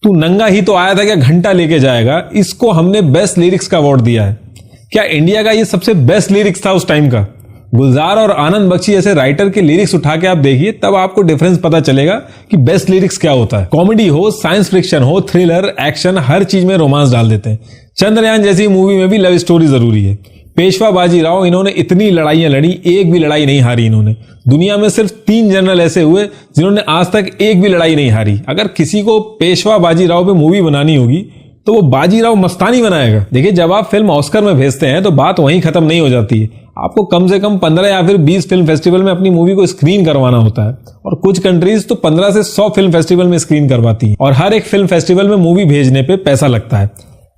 तू नंगा ही तो आया था, क्या घंटा लेके जाएगा, इसको हमने बेस्ट लिरिक्स का अवार्ड दिया है। क्या इंडिया का ये सबसे बेस्ट लिरिक्स था उस टाइम का? गुलजार और आनंद बख्शी जैसे राइटर के लिरिक्स उठा के आप देखिए, तब आपको डिफरेंस पता चलेगा कि बेस्ट लिरिक्स क्या होता है। कॉमेडी हो, साइंस फिक्शन हो, थ्रिलर, एक्शन, हर चीज में रोमांस डाल देते हैं। चंद्रयान जैसी मूवी में भी लव स्टोरी जरूरी है। पेशवा बाजीराव, इन्होंने इतनी लड़ाइयां लड़ी, एक भी लड़ाई नहीं हारी इन्होंने। दुनिया में सिर्फ 3 जनरल ऐसे हुए जिन्होंने आज तक एक भी लड़ाई नहीं हारी। अगर किसी को पेशवा बाजीराव पे मूवी बनानी होगी तो वो बाजीराव मस्तानी बनाएगा। देखिए, जब आप फिल्म ऑस्कर में भेजते हैं तो बात वहीं खत्म नहीं हो जाती है। आपको कम से कम 15 या फिर 20 फिल्म फेस्टिवल में अपनी मूवी को स्क्रीन करवाना होता है, और कुछ कंट्रीज तो 15 से 100 फिल्म फेस्टिवल में स्क्रीन करवाती है, और हर एक फिल्म फेस्टिवल में मूवी भेजने पे पैसा लगता है।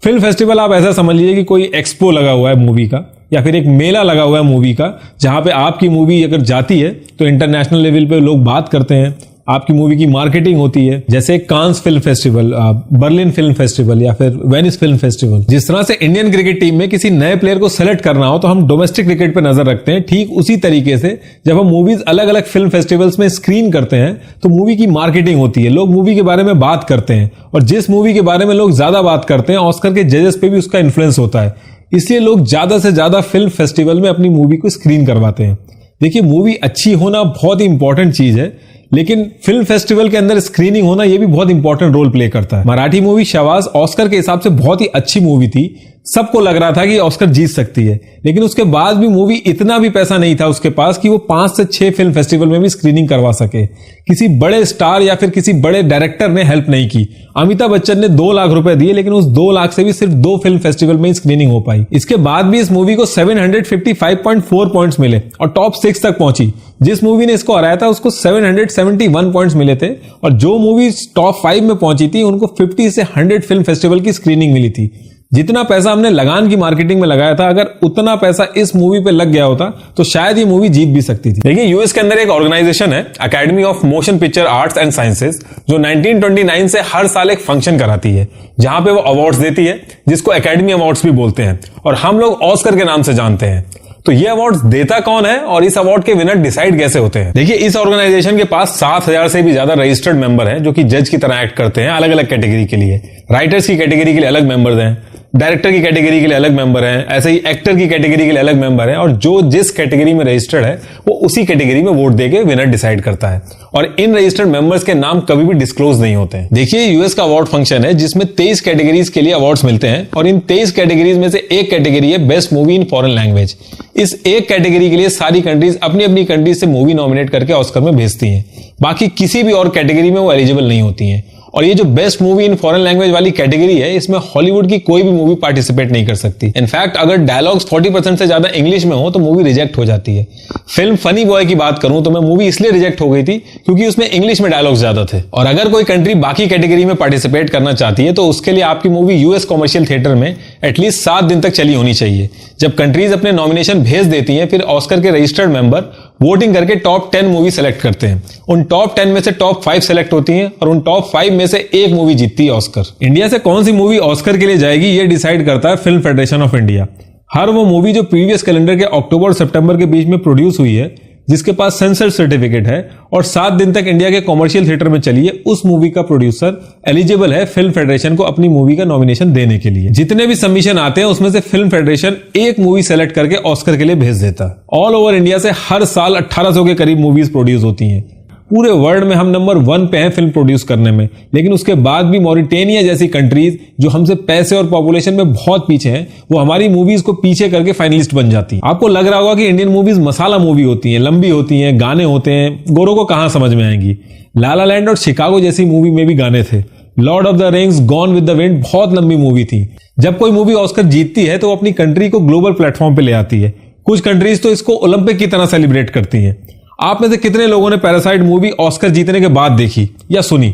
फिल्म फेस्टिवल आप ऐसा समझ लीजिए कि कोई एक्सपो लगा हुआ है मूवी का, या फिर एक मेला लगा हुआ है मूवी का, जहां पे आपकी मूवी अगर जाती है तो इंटरनेशनल लेवल पे लोग बात करते हैं, आपकी मूवी की मार्केटिंग होती है। जैसे Cannes film festival, Berlin film festival या फिर वेनिस फिल्म फेस्टिवल। जिस तरह से इंडियन क्रिकेट टीम में किसी नए प्लेयर को सेलेक्ट करना हो तो हम डोमेस्टिक क्रिकेट पे नजर रखते हैं, ठीक उसी तरीके से जब हम मूवीज अलग अलग फिल्म फेस्टिवल्स में स्क्रीन करते हैं तो मूवी की मार्केटिंग होती है, लोग मूवी के बारे में बात करते हैं, और जिस मूवी के बारे में लोग ज्यादा बात करते हैं ऑस्कर के जजेस पे भी उसका इन्फ्लुएंस होता है। इसलिए लोग ज्यादा से ज्यादा फिल्म फेस्टिवल में अपनी मूवी को स्क्रीन करवाते हैं। देखिए, मूवी अच्छी होना बहुत ही इंपॉर्टेंट चीज है, लेकिन फिल्म फेस्टिवल के अंदर स्क्रीनिंग होना यह भी बहुत इंपॉर्टेंट रोल प्ले करता है। मराठी मूवी शहबाज ऑस्कर के हिसाब से बहुत ही अच्छी मूवी थी, सबको लग रहा था कि ऑस्कर जीत सकती है, लेकिन उसके बाद भी मूवी इतना भी पैसा नहीं था उसके पास कि वो 5 से 6 फिल्म फेस्टिवल में भी स्क्रीनिंग करवा सके। किसी बड़े स्टार या फिर किसी बड़े डायरेक्टर ने हेल्प नहीं की। अमिताभ बच्चन ने 2 लाख रुपए दिए, लेकिन उस 2 लाख से भी सिर्फ 2 फिल्म फेस्टिवल में ही स्क्रीनिंग हो पाई। इसके बाद भी इस मूवी को 755.4 पॉइंट्स मिले और टॉप 6 तक पहुंची। जिस मूवी ने इसको हराया था उसको 771 पॉइंट्स मिले थे, और जो मूवी टॉप 5 में पहुंची थी उनको 50 से 100 फिल्म फेस्टिवल की स्क्रीनिंग मिली थी। जितना पैसा हमने लगान की मार्केटिंग में लगाया था, अगर उतना पैसा इस मूवी पे लग गया होता तो शायद ये मूवी जीत भी सकती थी। देखिए, यूएस के अंदर एक ऑर्गेनाइजेशन है academy of motion picture arts and sciences, जो 1929 से हर साल एक फंक्शन कराती है जहां पे वो अवार्ड्स देती है, जिसको एकेडमी अवार्ड्स भी बोलते हैं, और हम लोग ऑस्कर के नाम से जानते हैं। तो ये अवार्ड्स देता कौन है और इस अवार्ड के विनर डिसाइड कैसे होते हैं? देखिए, इस ऑर्गेनाइजेशन के पास 7000 से भी ज्यादा रजिस्टर्ड मेंबर हैं जो कि जज की तरह एक्ट करते हैं अलग अलग कैटेगरी के लिए। राइटर्स की कैटेगरी के लिए अलग मेंबर्स हैं, डायरेक्टर की कैटेगरी के लिए अलग मेंबर हैं, ऐसे ही एक्टर की कैटेगरी के लिए अलग मेंबर हैं, और जो जिस कैटेगरी में रजिस्टर्ड है वो उसी कैटेगरी में वोट देके विनर डिसाइड करता है, और इन रजिस्टर्ड मेंबर्स के नाम कभी भी डिस्क्लोज नहीं होते हैं। देखिए, यूएस का अवार्ड फंक्शन है जिसमें 23 कैटेगरीज के लिए अवार्ड्स मिलते हैं, और इन 23 कैटेगरीज में से एक कैटेगरी है best movie in foreign language. इस एक कैटेगरी के लिए सारी कंट्रीज अपनी अपनी कंट्रीज से मूवी नॉमिनेट करके ऑस्कर में भेजती हैं, बाकी किसी भी और कैटेगरी में वो एलिजिबल नहीं होती हैं। और ये जो best movie in foreign language वाली कैटेगरी है, इसमें हॉलीवुड की कोई भी मूवी पार्टिसिपेट नहीं कर सकती। इनफैक्ट अगर डायलॉग्स 40% से ज्यादा इंग्लिश में हो तो मूवी रिजेक्ट हो जाती है। फिल्म फनी बॉय की बात करूं तो मैं मूवी इसलिए रिजेक्ट हो गई थी क्योंकि उसमें इंग्लिश में डायलॉग्स ज्यादा थे। और अगर कोई कंट्री बाकी कैटेगरी में पार्टिसिपेट करना चाहती है तो उसके लिए आपकी मूवी यूएस कॉमर्शियल थिएटर में एटलीस्ट 7 दिन तक चली होनी चाहिए। जब कंट्रीज अपने नॉमिनेशन भेज देती हैं, फिर ऑस्कर के रजिस्टर्ड मेंबर वोटिंग करके टॉप 10 मूवी सेलेक्ट करते हैं। उन टॉप 10 में से टॉप 5 सेलेक्ट होती हैं, और उन टॉप 5 में से एक मूवी जीतती है ऑस्कर। इंडिया से कौन सी मूवी ऑस्कर के लिए जाएगी ये डिसाइड करता है फिल्म फेडरेशन ऑफ इंडिया। हर वो मूवी जो प्रीवियस कैलेंडर के अक्टूबर और सितंबर के बीच में प्रोड्यूस हुई है, जिसके पास सेंसर सर्टिफिकेट है और 7 दिन तक इंडिया के कॉमर्शियल थिएटर में चली है, उस मूवी का प्रोड्यूसर एलिजिबल है फिल्म फेडरेशन को अपनी मूवी का नॉमिनेशन देने के लिए। जितने भी सबमिशन आते हैं उसमें से फिल्म फेडरेशन एक मूवी सेलेक्ट करके ऑस्कर के लिए भेज देता है। ऑल ओवर इंडिया से हर साल 1800 के करीब मूवीज प्रोड्यूस होती हैं। पूरे वर्ल्ड में हम नंबर 1 पे हैं फिल्म प्रोड्यूस करने में, लेकिन उसके बाद भी मॉरिटेनिया जैसी कंट्रीज जो हमसे पैसे और पॉपुलेशन में बहुत पीछे हैं, वो हमारी मूवीज को पीछे करके फाइनलिस्ट बन जाती हैं। आपको लग रहा होगा कि इंडियन मूवीज मसाला मूवी होती हैं, लंबी होती हैं, गाने होते हैं, गोरों को कहां समझ में आएंगी। ला ला लैंड और शिकागो जैसी मूवी में भी गाने थे। Lord of the rings, gone with the wind बहुत लंबी मूवी थी। जब कोई मूवी ऑस्कर जीतती है तो वो अपनी कंट्री को ग्लोबल प्लेटफॉर्म पे ले आती है। कुछ कंट्रीज तो इसको ओलंपिक की तरह सेलिब्रेट करती हैं। आप में से कितने लोगों ने पैरासाइट मूवी ऑस्कर जीतने के बाद देखी या सुनी?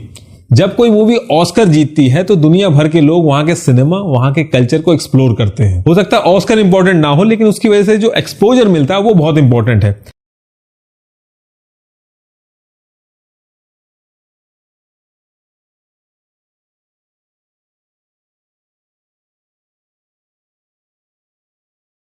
जब कोई मूवी ऑस्कर जीतती है तो दुनिया भर के लोग वहां के सिनेमा, वहां के कल्चर को एक्सप्लोर करते हैं। हो सकता है ऑस्कर इंपॉर्टेंट ना हो, लेकिन उसकी वजह से जो एक्सपोजर मिलता है वो बहुत इंपॉर्टेंट है।